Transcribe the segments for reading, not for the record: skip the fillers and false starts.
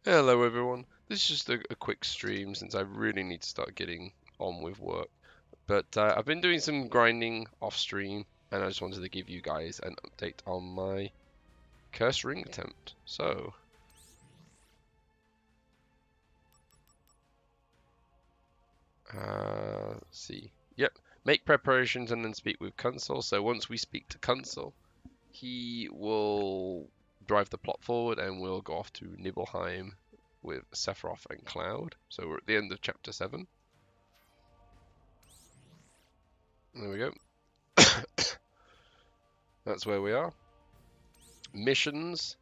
Hello everyone, this is just a quick stream since I really need to start getting on with work. But I've been doing some grinding off stream and I just wanted to give you guys an update on my curse ring attempt. So, let's see. Yep, make preparations and then speak with Consul. So once we speak to Consul, he will drive the plot forward and we'll go off to Nibelheim with Sephiroth and Cloud. So we're at the end of chapter 7. There we go. That's where we are. Missions.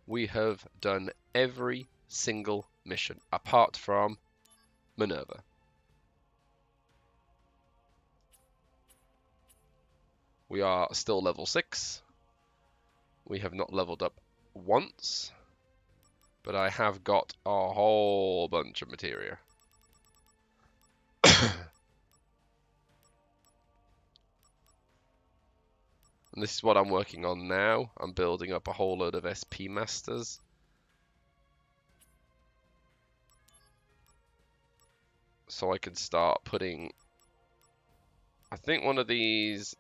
We have done every single mission apart from Minerva. We are still level 6. We have not leveled up once, but I have got a whole bunch of materia. And this is what I'm working on now. I'm building up a whole load of SP Masters. So I can start putting... I think one of these...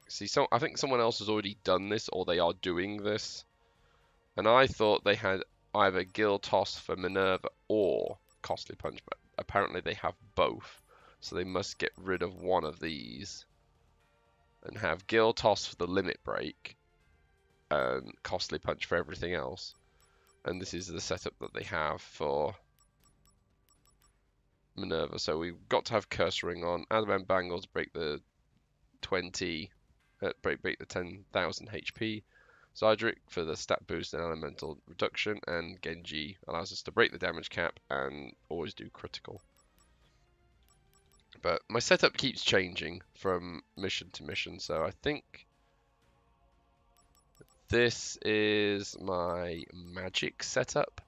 See, I think someone else has already done this, or they are doing this. And I thought they had either Gil Toss for Minerva or Costly Punch, but apparently they have both. So they must get rid of one of these. And have Gil Toss for the Limit Break and Costly Punch for everything else. And this is the setup that they have for Minerva. So we've got to have Curse Ring on, Adamant Bangles break the 20, break the 10,000 HP. Zydric for the stat boost and elemental reduction, and Genji allows us to break the damage cap and always do critical. But my setup keeps changing from mission to mission, so I think this is my magic setup.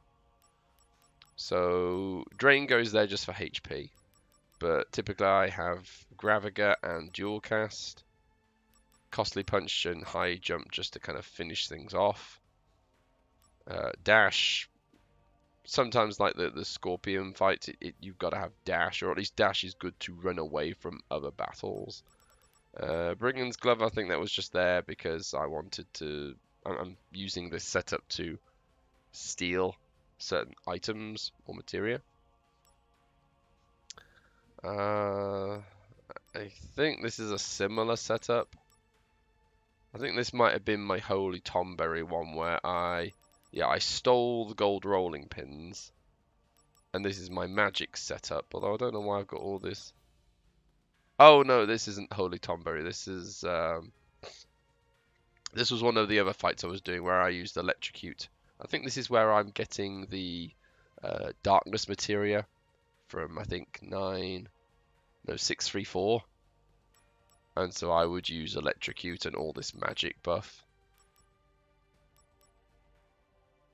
So Drain goes there just for HP, but typically I have Graviga and Dual Cast, Costly Punch and High Jump just to kind of finish things off. Dash, sometimes like the Scorpion fights, you've got to have Dash, or at least Dash is good to run away from other battles. Brigand's Glove, I think that was just there because I wanted to... I'm using this setup to steal certain items or materia. I think this is a similar setup. I think this might have been my Holy Tomberry one where I stole the gold rolling pins. And this is my magic setup, although I don't know why I've got all this. Oh no, this isn't Holy Tomberry. This is this was one of the other fights I was doing where I used Electrocute. I think this is where I'm getting the Darkness materia from, I think, 634. And so I would use Electrocute and all this magic buff.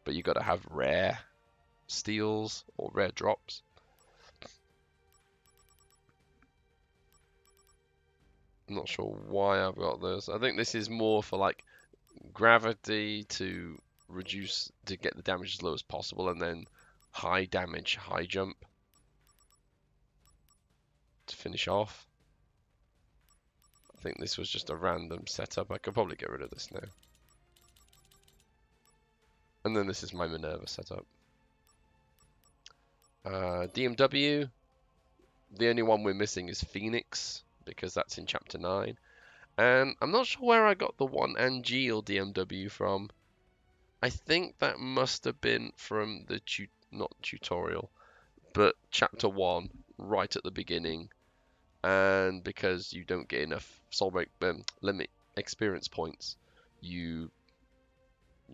But you got to have rare steals or rare drops. I'm not sure why I've got this. I think this is more for like gravity to reduce, to get the damage as low as possible, and then high damage, high jump to finish off. I think this was just a random setup. I could probably get rid of this now. And then this is my Minerva setup. DMW, the only one we're missing is Phoenix, because that's in Chapter 9. And I'm not sure where I got the 1 Angeal DMW from. I think that must have been from the, not tutorial, but Chapter 1, right at the beginning. And because you don't get enough soul break limit experience points, you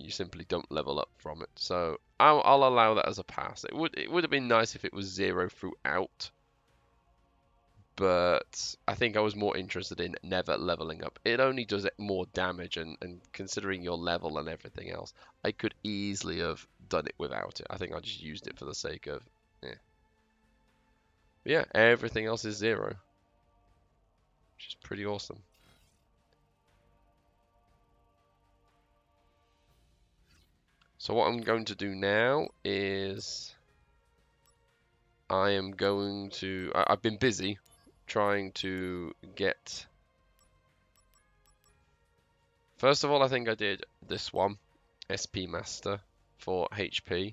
simply don't level up from it. So I'll allow that as a pass. It would have been nice if it was 0 throughout, but I think I was more interested in never leveling up. It only does it more damage, and considering your level and everything else, I could easily have done it without it. I think I just used it for the sake of, yeah, everything else is 0, which is pretty awesome. So what I'm going to do now is I am going to... I've been busy trying to get... First of all, I think I did this one, SP Master for HP.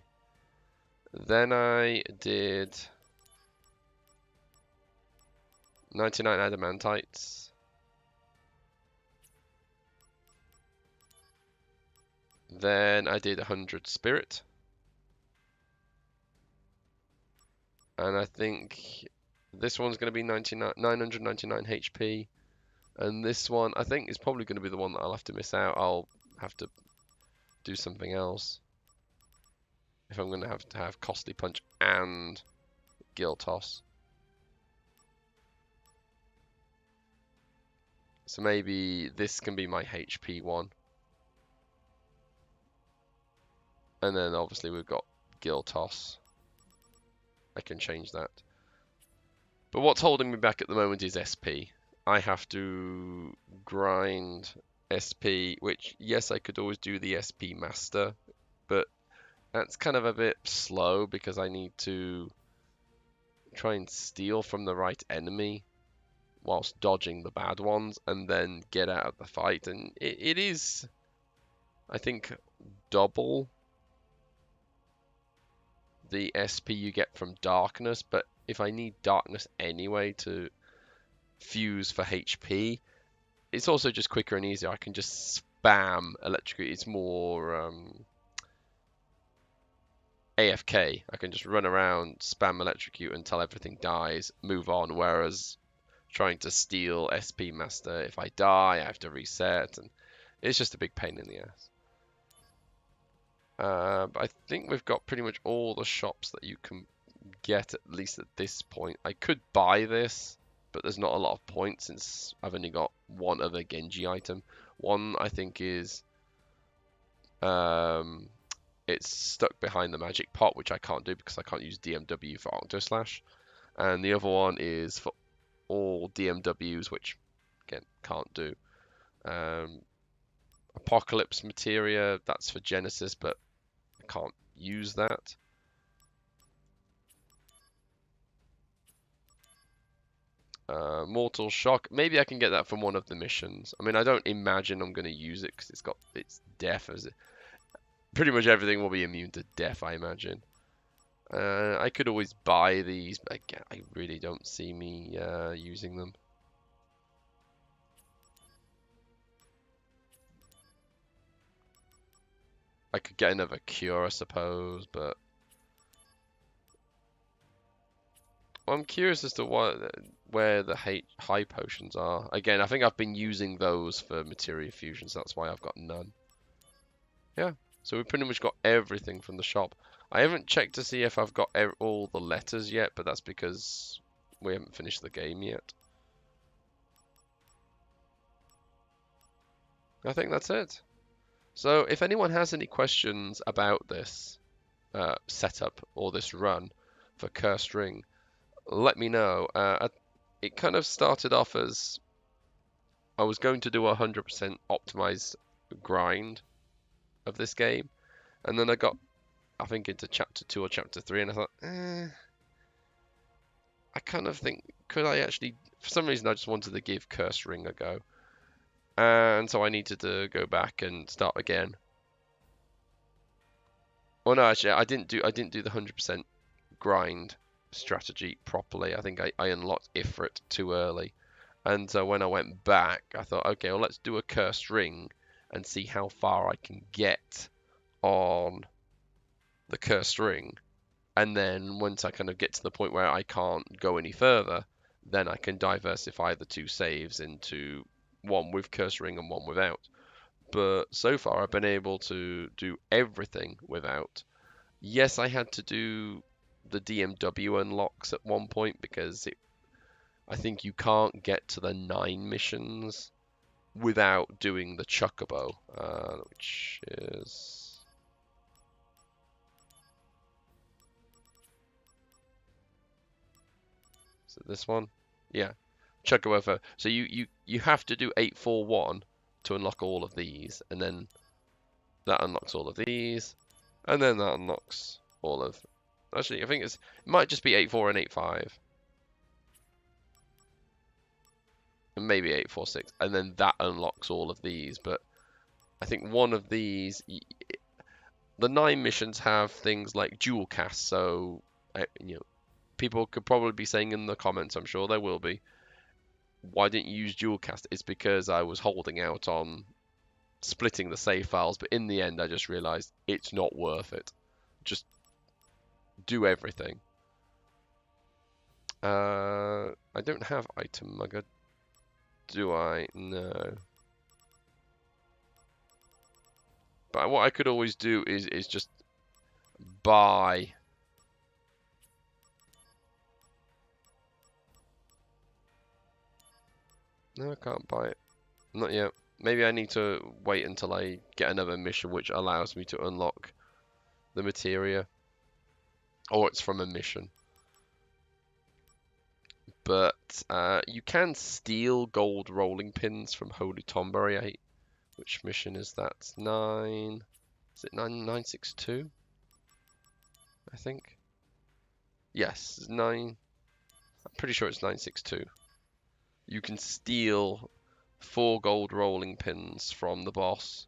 Then I did 99 Adamantites. Then I did 100 Spirit. And I think this one's going to be 999 HP. And this one, I think, is probably going to be the one that I'll have to miss out. I'll have to do something else if I'm going to have Costly Punch and Gill Toss. So maybe this can be my HP one. And then obviously we've got Gill Toss. I can change that. But what's holding me back at the moment is SP. I have to grind SP, which, yes, I could always do the SP Master, but that's kind of a bit slow because I need to try and steal from the right enemy whilst dodging the bad ones and then get out of the fight. And it is, I think, double the SP you get from Darkness, but if I need Darkness anyway to fuse for HP, it's also just quicker and easier. I can just spam Electrocute. It's more AFK. I can just run around, spam Electrocute until everything dies, move on, whereas trying to steal SP Master, if I die, I have to reset, and it's just a big pain in the ass. But I think we've got pretty much all the shops that you can get, at least at this point. I could buy this, but there's not a lot of points since I've only got one other Genji item. One, I think, is it's stuck behind the magic pot, which I can't do because I can't use DMW for Octoslash. And the other one is for all DMWs, which, again, can't do. Apocalypse Materia, that's for Genesis, but I can't use that. Mortal Shock, maybe I can get that from one of the missions. I mean, I don't imagine I'm going to use it because it's death. Pretty much everything will be immune to death, I imagine. I could always buy these, but again, I really don't see me using them. I could get another cure, I suppose, but I'm curious as to where the high potions are. Again, I think I've been using those for materia fusions. That's why I've got none. Yeah, so we've pretty much got everything from the shop. I haven't checked to see if I've got all the letters yet, but that's because we haven't finished the game yet. I think that's it. So if anyone has any questions about this setup or this run for Cursed Ring, let me know. It kind of started off as I was going to do a 100% optimized grind of this game, and then I got, I think, into chapter 2 or chapter 3, and I thought, I kind of think, could I actually, for some reason I just wanted to give Cursed Ring a go, and so I needed to go back and start again. Well, no, actually, I didn't do the 100% grind strategy properly. I think I unlocked Ifrit too early, and so when I went back, I thought, okay, well, let's do a Cursed Ring and see how far I can get on the Cursed Ring, and then once I kind of get to the point where I can't go any further, then I can diversify the two saves into one with Cursed Ring and one without. But so far I've been able to do everything without. Yes, I had to do the DMW unlocks at one point because I think you can't get to the 9 missions without doing the Chocobo, which is... Is it this one? Yeah, Chocobo. So you have to do 841 to unlock all of these, and then that unlocks all of these, And then that unlocks all of... Actually, I think it might just be 8-4 and 8-5. And maybe 8-4-6. And then that unlocks all of these. But I think one of these... The 9 missions have things like dual cast. So, you know, people could probably be saying in the comments, I'm sure there will be, why didn't you use dual cast? It's because I was holding out on splitting the save files, but in the end I just realized it's not worth it. Just do everything. I don't have item mugger, do I? No. But what I could always do is just buy. No, I can't buy it. Not yet. Maybe I need to wait until I get another mission which allows me to unlock the materia. Or it's from a mission. But you can steal gold rolling pins from Holy Tomberry. Which mission is that? 9... Is it 962? I think. Yes, 9... I'm pretty sure it's 962. You can steal 4 gold rolling pins from the boss.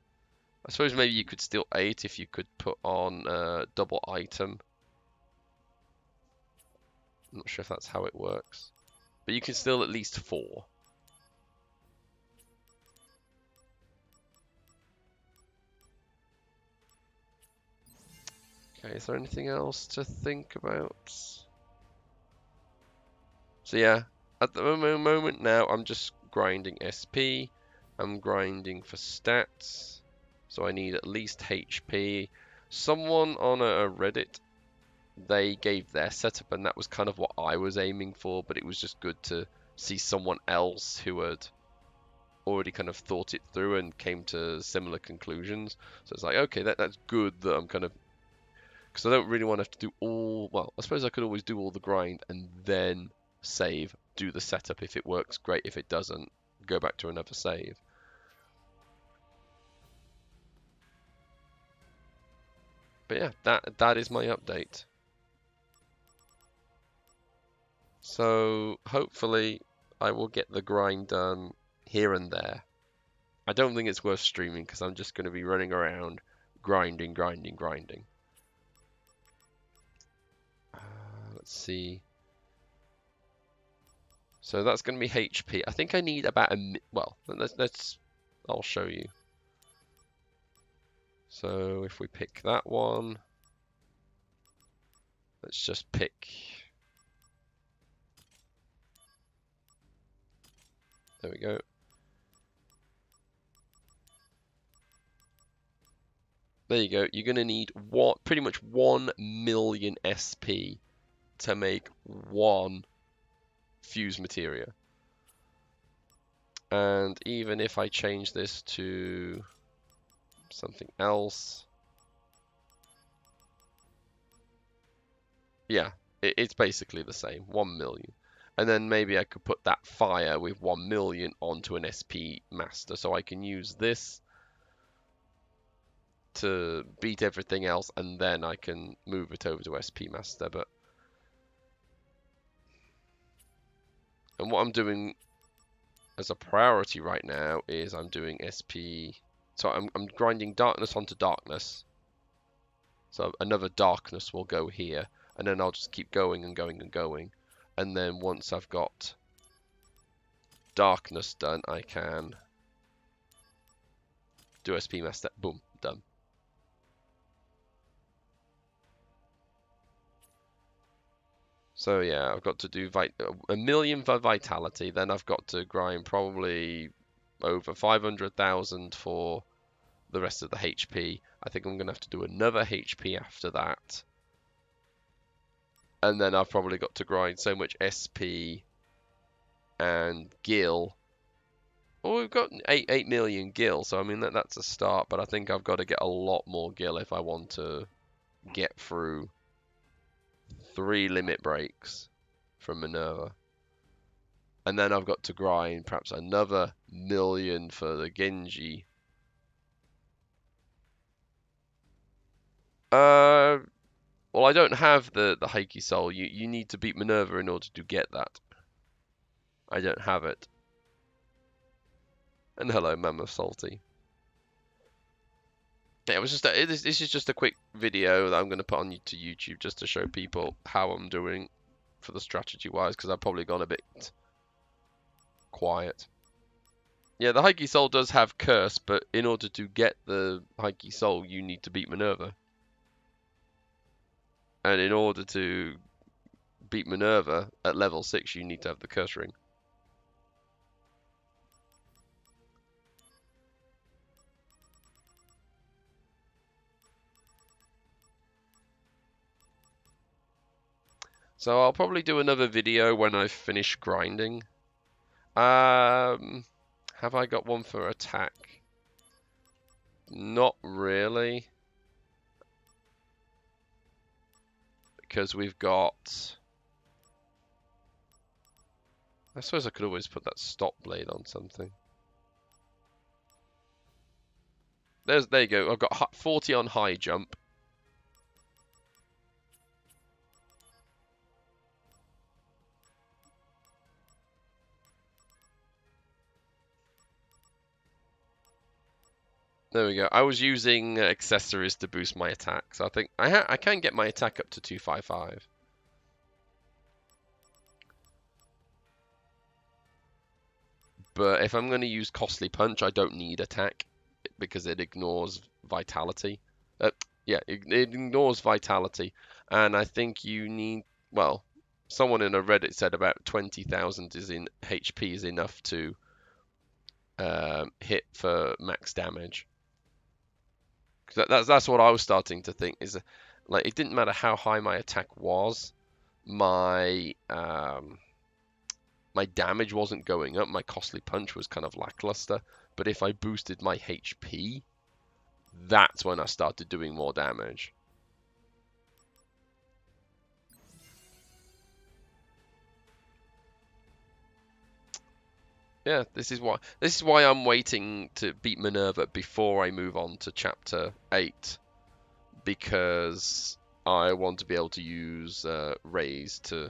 I suppose maybe you could steal 8 if you could put on a double item. I'm not sure if that's how it works. But you can steal at least 4. Okay, is there anything else to think about? So yeah, at the moment now, I'm just grinding SP. I'm grinding for stats. So I need at least HP. Someone on a Reddit, they gave their setup, and that was kind of what I was aiming for, but it was just good to see someone else who had already kind of thought it through and came to similar conclusions. So it's like, okay, that's good that I'm kind of... Because I don't really want to have to do all... Well, I suppose I could always do all the grind and then save, do the setup. If it works, great. If it doesn't, go back to another save. But yeah, that is my update. So hopefully I will get the grind done here and there. I don't think it's worth streaming because I'm just going to be running around grinding. Let's see. So that's going to be HP. I think I need about well, I'll show you. So if we pick that one, let's just pick. There we go. There you go. You're going to need pretty much 1 million SP to make 1 fuse materia. And even if I change this to something else, yeah, it's basically the same, 1 million. And then maybe I could put that fire with 1 million onto an SP master, so I can use this to beat everything else, and then I can move it over to SP master. And what I'm doing as a priority right now is I'm doing SP. So I'm grinding darkness onto darkness. So another darkness will go here, and then I'll just keep going and going and going. And then once I've got darkness done, I can do SP master. Boom, done. So yeah, I've got to do 1 million for vitality. Then I've got to grind probably over 500,000 for the rest of the HP. I think I'm going to have to do another HP after that. And then I've probably got to grind so much SP and gil. Well, we've got 8 million gil, so I mean that's a start, but I think I've got to get a lot more gil if I want to get through 3 limit breaks from Minerva. And then I've got to grind perhaps another 1 million for the Genji. Uh, well, I don't have the Heike Soul. You need to beat Minerva in order to get that. I don't have it. And hello, Mammoth Salty. Yeah, it was just this is just a quick video that I'm going to put on to YouTube just to show people how I'm doing for the strategy wise, because I've probably gone a bit quiet. Yeah, the Heike Soul does have Curse, but in order to get the Heike Soul, you need to beat Minerva. And in order to beat Minerva at level 6, you need to have the Curse Ring. So I'll probably do another video when I finish grinding. Have I got one for attack? Not really. Because we've got... I suppose I could always put that stop blade on something. There you go. I've got 40 on high jump. There we go. I was using accessories to boost my attack, so I think I can get my attack up to 255. But if I'm going to use Costly Punch, I don't need attack because it ignores vitality. Yeah, it ignores vitality, and I think you need, well, someone in a Reddit said about 20,000 is in HP is enough to hit for max damage. That's what I was starting to think, is like it didn't matter how high my attack was, my my damage wasn't going up. My Costly Punch was kind of lackluster, but if I boosted my HP, that's when I started doing more damage. Yeah, this is why I'm waiting to beat Minerva before I move on to chapter 8, because I want to be able to use Raise to...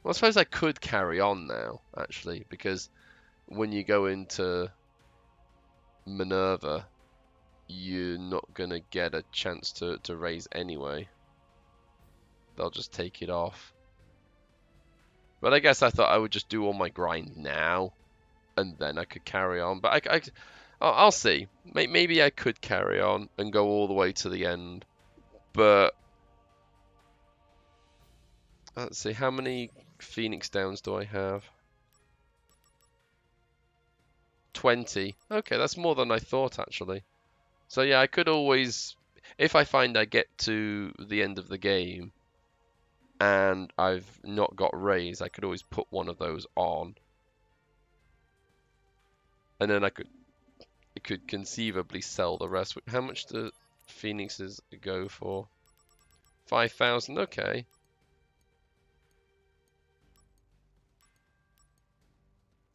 Well, I suppose I could carry on now, actually, because when you go into Minerva, you're not going to get a chance to raise anyway. They'll just take it off. But I guess I thought I would just do all my grind now, and then I could carry on. But I'll see. Maybe I could carry on and go all the way to the end. But let's see, how many Phoenix Downs do I have? 20. Okay, that's more than I thought, actually. So yeah, I could always, if I find I get to the end of the game and I've not got Raise, I could always put one of those on. And then I could conceivably sell the rest. How much do Phoenixes go for? 5,000, okay.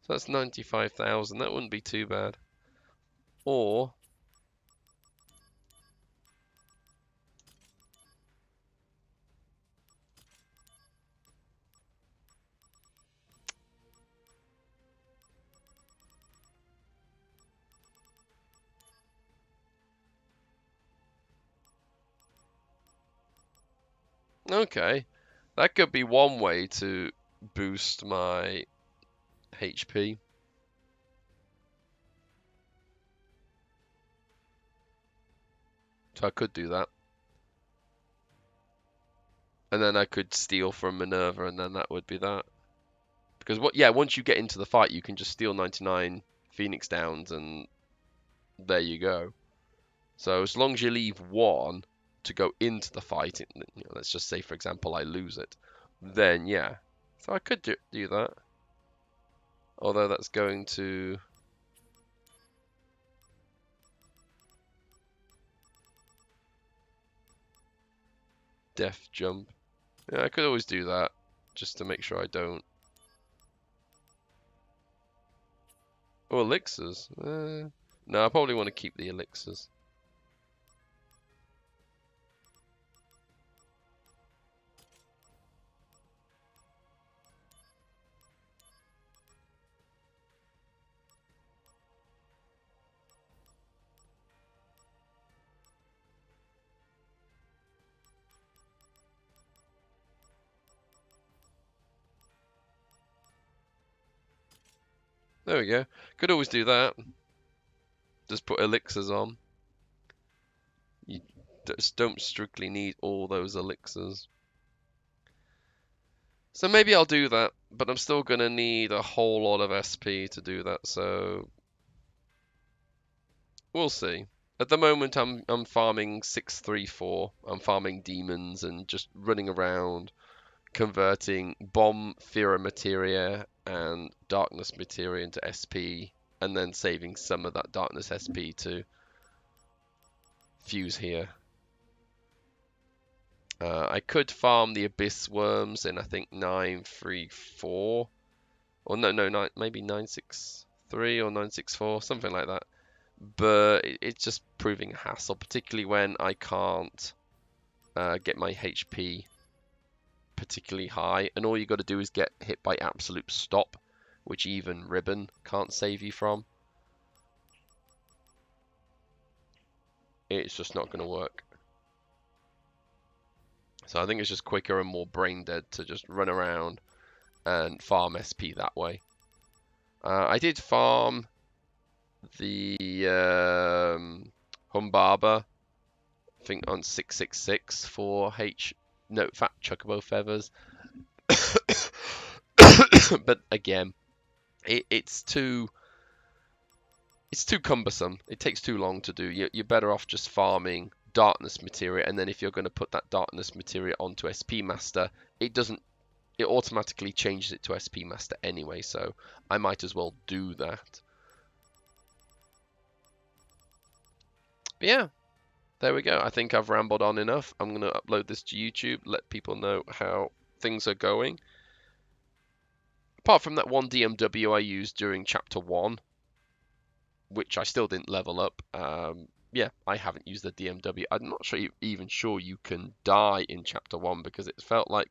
So that's 95,000, that wouldn't be too bad. Or... Okay, that could be one way to boost my HP. So I could do that. And then I could steal from Minerva, and then that would be that. Because once you get into the fight, you can just steal 99 Phoenix Downs, and there you go. So as long as you leave one to go into the fight, let's just say, for example, I lose it, then yeah. So I could do that. Although that's going to... Death Jump. Yeah, I could always do that, just to make sure I don't. Oh, elixirs. No, I probably want to keep the elixirs. There we go. Could always do that. Just put elixirs on. You just don't strictly need all those elixirs. So maybe I'll do that, but I'm still going to need a whole lot of SP to do that, so we'll see. At the moment, I'm farming 634. I'm farming demons and just running around converting bomb Fira materia and darkness materia into SP, and then saving some of that darkness SP to fuse here. I could farm the abyss worms in I think 934, or no, maybe 963 or 964, something like that. But it's just proving a hassle, particularly when I can't get my HP particularly high, and all you got to do is get hit by absolute stop, which even Ribbon can't save you from. It's just not going to work. So I think it's just quicker and more brain dead to just run around and farm SP that way. I did farm the Humbaba, I think on 666 for fat chocobo feathers. But again, it's too cumbersome. It takes too long to do. You're better off just farming darkness materia, and then if you're going to put that darkness materia onto SP Master, it automatically changes it to SP Master anyway, so I might as well do that. But yeah, there we go. I think I've rambled on enough. I'm going to upload this to YouTube, let people know how things are going. Apart from that one DMW I used during Chapter 1, which I still didn't level up, yeah, I haven't used the DMW. I'm not even sure you can die in Chapter 1, because it felt like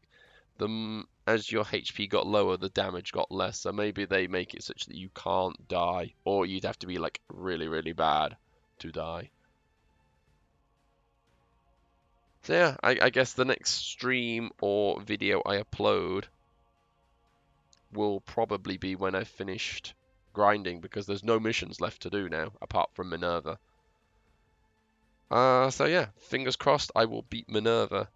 as your HP got lower, the damage got less. So maybe they make it such that you can't die, or you'd have to be like really, really bad to die. So yeah, I guess the next stream or video I upload will probably be when I've finished grinding, because there's no missions left to do now apart from Minerva. So yeah, fingers crossed I will beat Minerva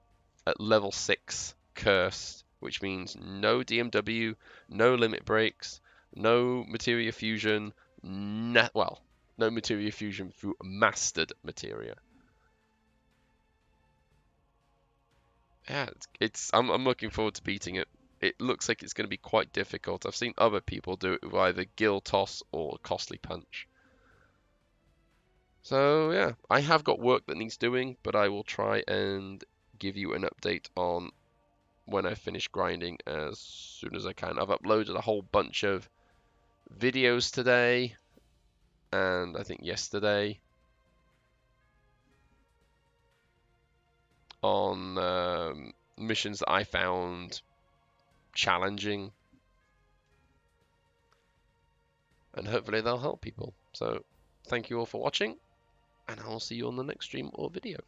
at level 6 cursed, which means no DMW, no limit breaks, no materia fusion, no materia fusion through mastered materia. Yeah, I'm looking forward to beating it. It looks like it's going to be quite difficult. I've seen other people do it with either Gill Toss or Costly Punch. So yeah, I have got work that needs doing, but I will try and give you an update on when I finish grinding as soon as I can. I've uploaded a whole bunch of videos today, and I think yesterday, on missions that I found challenging, and hopefully they'll help people. So thank you all for watching, and I'll see you on the next stream or video.